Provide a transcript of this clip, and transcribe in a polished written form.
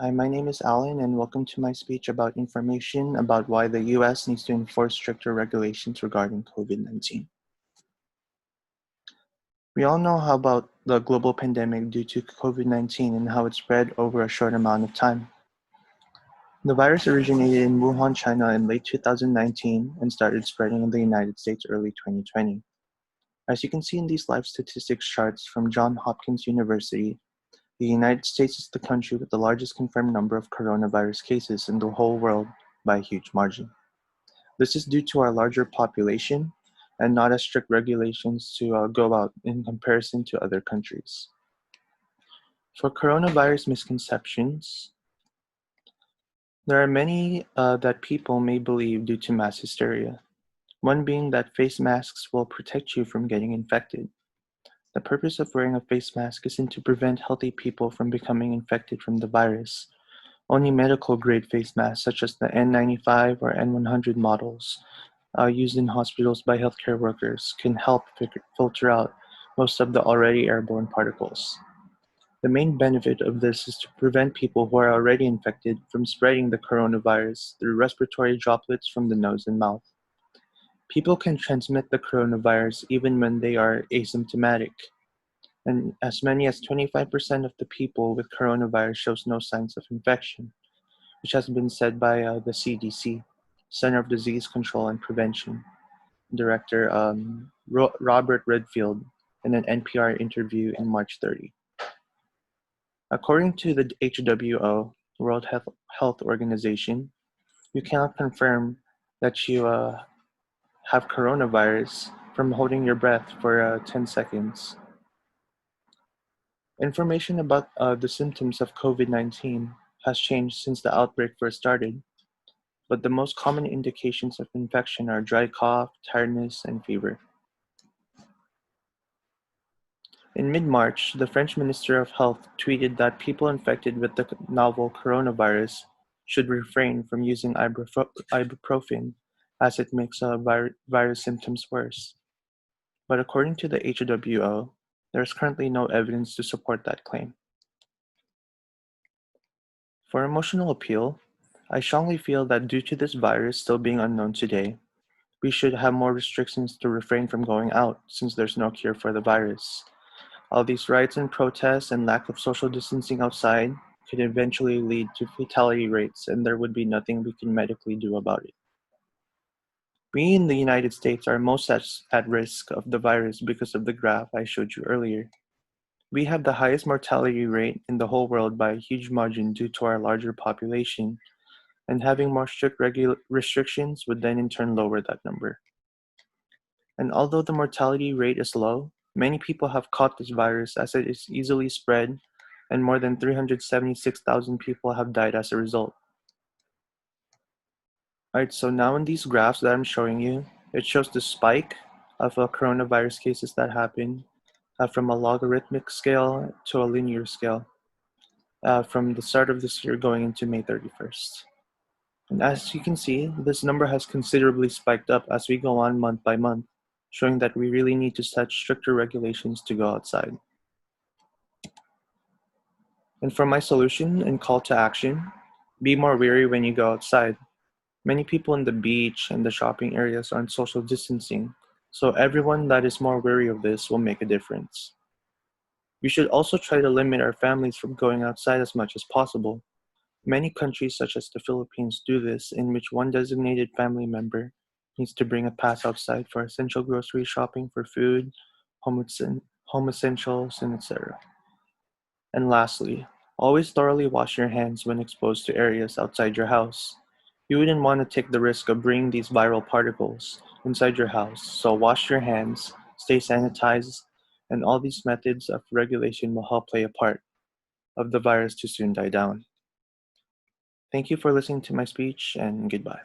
Hi, my name is Alan, and welcome to my speech about information about why the US needs to enforce stricter regulations regarding COVID 19. We all know how about the global pandemic due to COVID 19 and how it spread over a short amount of time. The virus originated in Wuhan, China in late 2019 and started spreading in the United States early 2020. As you can see in these live statistics charts from Johns Hopkins University, the United States is the country with the largest confirmed number of coronavirus cases in the whole world by a huge margin. This is due to our larger population and not as strict regulations to go out in comparison to other countries. For coronavirus misconceptions, there are many that people may believe due to mass hysteria. One being that face masks will protect you from getting infected. The purpose of wearing a face mask isn't to prevent healthy people from becoming infected from the virus. Only medical grade face masks, such as the N95 or N100 models, used in hospitals by healthcare workers, can help filter out most of the already airborne particles. The main benefit of this is to prevent people who are already infected from spreading the coronavirus through respiratory droplets from the nose and mouth. People can transmit the coronavirus even when they are asymptomatic, and as many as 25% of the people with coronavirus shows no signs of infection, which has been said by the CDC, Center of Disease Control and Prevention, Director Robert Redfield in an NPR interview in March 30. According to the WHO, World Health Organization, you cannot confirm that you have coronavirus from holding your breath for 10 seconds. Information about the symptoms of COVID-19 has changed since the outbreak first started, but the most common indications of infection are dry cough, tiredness, and fever. In mid-March, the French Minister of Health tweeted that people infected with the novel coronavirus should refrain from using ibuprofen as it makes virus symptoms worse. But according to the WHO, there is currently no evidence to support that claim. For emotional appeal, I strongly feel that due to this virus still being unknown today, we should have more restrictions to refrain from going out since there's no cure for the virus. All these riots and protests and lack of social distancing outside could eventually lead to fatality rates, and there would be nothing we can medically do about it. We in the United States are most at risk of the virus because of the graph I showed you earlier. We have the highest mortality rate in the whole world by a huge margin due to our larger population, and having more strict restrictions would then in turn lower that number. And although the mortality rate is low, many people have caught this virus as it is easily spread, and more than 376,000 people have died as a result. Alright, so now in these graphs that I'm showing you, it shows the spike of coronavirus cases that happen from a logarithmic scale to a linear scale from the start of this year going into May 31st. And as you can see, this number has considerably spiked up as we go on month by month, showing that we really need to set stricter regulations to go outside. And for my solution and call to action, be more wary when you go outside. Many people in the beach and the shopping areas aren't social distancing, so everyone that is more wary of this will make a difference. We should also try to limit our families from going outside as much as possible. Many countries, such as the Philippines, do this, in which one designated family member needs to bring a pass outside for essential grocery shopping for food, home essentials, and etc. And lastly, always thoroughly wash your hands when exposed to areas outside your house. You wouldn't want to take the risk of bringing these viral particles inside your house, so wash your hands, stay sanitized, and all these methods of regulation will help play a part of the virus to soon die down. Thank you for listening to my speech, and goodbye.